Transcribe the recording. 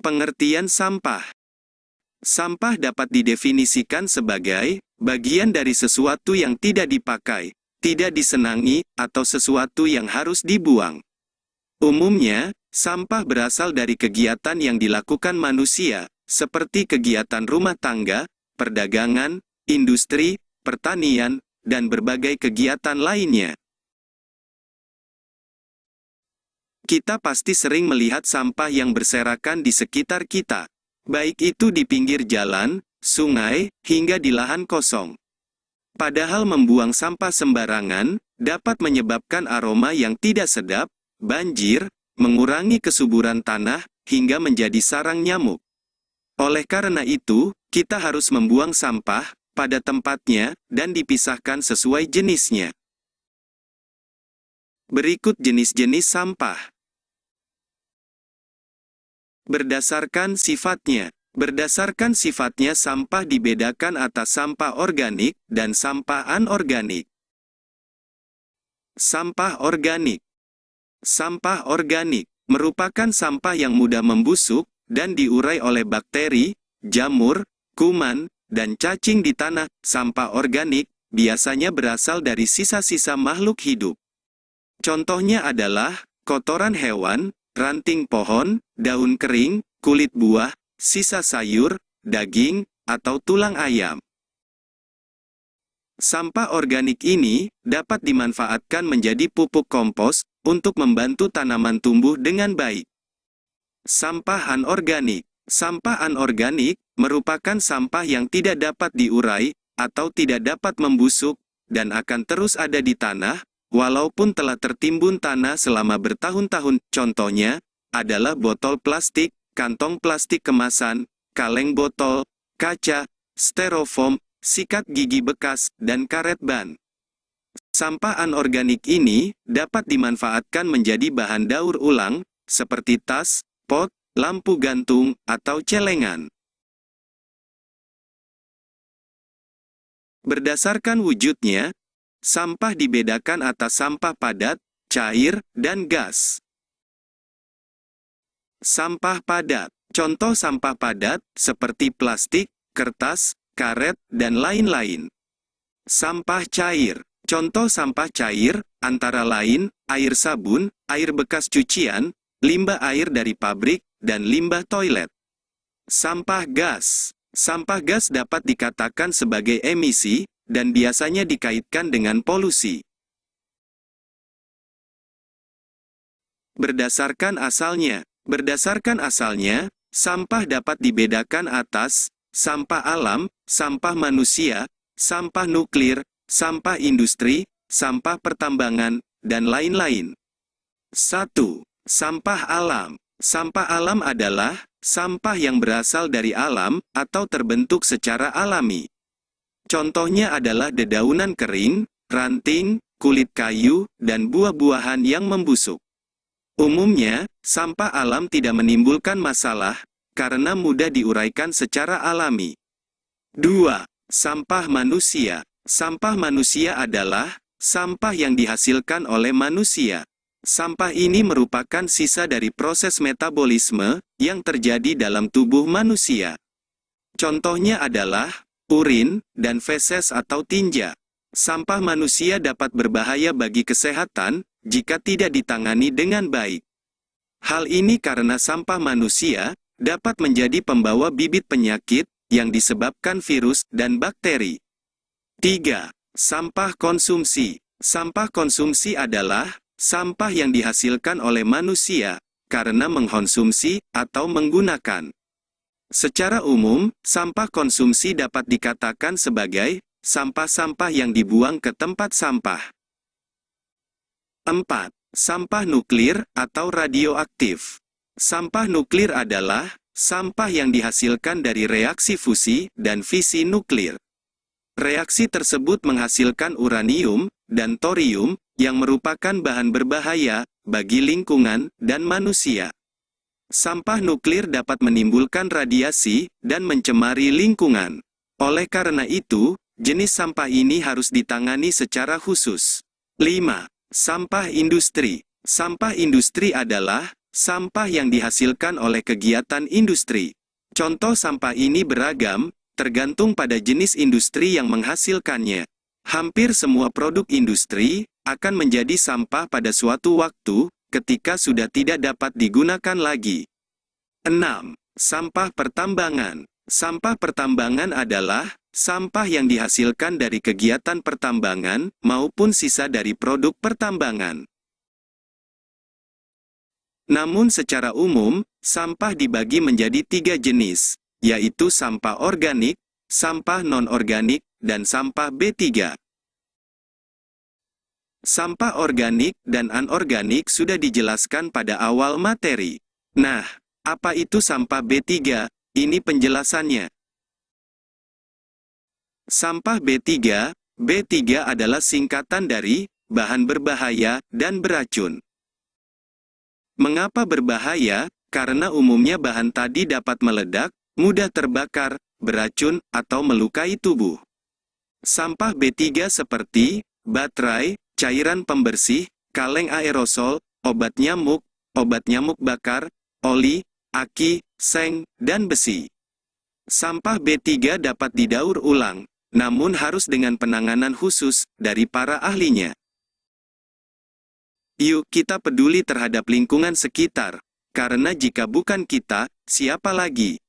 Pengertian sampah. Sampah dapat didefinisikan sebagai bagian dari sesuatu yang tidak dipakai, tidak disenangi, atau sesuatu yang harus dibuang. Umumnya, sampah berasal dari kegiatan yang dilakukan manusia, seperti kegiatan rumah tangga, perdagangan, industri, pertanian, dan berbagai kegiatan lainnya. Kita pasti sering melihat sampah yang berserakan di sekitar kita, baik itu di pinggir jalan, sungai, hingga di lahan kosong. Padahal membuang sampah sembarangan dapat menyebabkan aroma yang tidak sedap, banjir, mengurangi kesuburan tanah, hingga menjadi sarang nyamuk. Oleh karena itu, kita harus membuang sampah pada tempatnya dan dipisahkan sesuai jenisnya. Berikut jenis-jenis sampah. Berdasarkan sifatnya. Berdasarkan sifatnya sampah dibedakan atas sampah organik dan sampah anorganik. Sampah organik. Sampah organik merupakan sampah yang mudah membusuk dan diurai oleh bakteri, jamur, kuman, dan cacing di tanah. Sampah organik biasanya berasal dari sisa-sisa makhluk hidup. Contohnya adalah kotoran hewan, ranting pohon, daun kering, kulit buah, sisa sayur, daging, atau tulang ayam. Sampah organik ini dapat dimanfaatkan menjadi pupuk kompos untuk membantu tanaman tumbuh dengan baik. Sampah anorganik. Sampah anorganik merupakan sampah yang tidak dapat diurai atau tidak dapat membusuk dan akan terus ada di tanah walaupun telah tertimbun tanah selama bertahun-tahun. Contohnya adalah botol plastik, kantong plastik kemasan, kaleng botol, kaca, styrofoam, sikat gigi bekas, dan karet ban. Sampah anorganik ini dapat dimanfaatkan menjadi bahan daur ulang, seperti tas, pot, lampu gantung, atau celengan. Berdasarkan wujudnya, sampah dibedakan atas sampah padat, cair, dan gas. Sampah padat. Contoh sampah padat, seperti plastik, kertas, karet, dan lain-lain. Sampah cair. Contoh sampah cair, antara lain, air sabun, air bekas cucian, limbah air dari pabrik, dan limbah toilet. Sampah gas. Sampah gas dapat dikatakan sebagai emisi, dan biasanya dikaitkan dengan polusi. Berdasarkan asalnya. Berdasarkan asalnya, sampah dapat dibedakan atas sampah alam, sampah manusia, sampah nuklir, sampah industri, sampah pertambangan, dan lain-lain. 1. Sampah alam. Sampah alam adalah sampah yang berasal dari alam atau terbentuk secara alami. Contohnya adalah dedaunan kering, ranting, kulit kayu, dan buah-buahan yang membusuk. Umumnya, sampah alam tidak menimbulkan masalah, karena mudah diuraikan secara alami. 2. Sampah manusia. Sampah manusia adalah sampah yang dihasilkan oleh manusia. Sampah ini merupakan sisa dari proses metabolisme yang terjadi dalam tubuh manusia. Contohnya adalah urin dan feses atau tinja. Sampah manusia dapat berbahaya bagi kesehatan jika tidak ditangani dengan baik. Hal ini karena sampah manusia dapat menjadi pembawa bibit penyakit yang disebabkan virus dan bakteri. 3. Sampah konsumsi. Sampah konsumsi adalah sampah yang dihasilkan oleh manusia karena mengkonsumsi atau menggunakan. Secara umum, sampah konsumsi dapat dikatakan sebagai sampah-sampah yang dibuang ke tempat sampah. 4. Sampah nuklir atau radioaktif. Sampah nuklir adalah sampah yang dihasilkan dari reaksi fusi dan fisi nuklir. Reaksi tersebut menghasilkan uranium dan thorium yang merupakan bahan berbahaya bagi lingkungan dan manusia. Sampah nuklir dapat menimbulkan radiasi dan mencemari lingkungan. Oleh karena itu, jenis sampah ini harus ditangani secara khusus. 5. Sampah industri. Sampah industri adalah Sampah yang dihasilkan oleh kegiatan industri. Contoh sampah ini beragam, tergantung pada jenis industri yang menghasilkannya. Hampir semua produk industri akan menjadi sampah pada suatu waktu, ketika sudah tidak dapat digunakan lagi. 6. Sampah pertambangan. Sampah pertambangan adalah sampah yang dihasilkan dari kegiatan pertambangan maupun sisa dari produk pertambangan. Namun secara umum, sampah dibagi menjadi 3 jenis, yaitu sampah organik, sampah non-organik, dan sampah B3. Sampah organik dan anorganik sudah dijelaskan pada awal materi. Nah, apa itu sampah B3? Ini penjelasannya. Sampah B3, B3 adalah singkatan dari bahan berbahaya dan beracun. Mengapa berbahaya? Karena umumnya bahan tadi dapat meledak, mudah terbakar, beracun, atau melukai tubuh. Sampah B3 seperti baterai, cairan pembersih, kaleng aerosol, obat nyamuk bakar, oli, aki, seng, dan besi. Sampah B3 dapat didaur ulang, namun harus dengan penanganan khusus dari para ahlinya. Yuk kita peduli terhadap lingkungan sekitar, karena jika bukan kita, siapa lagi?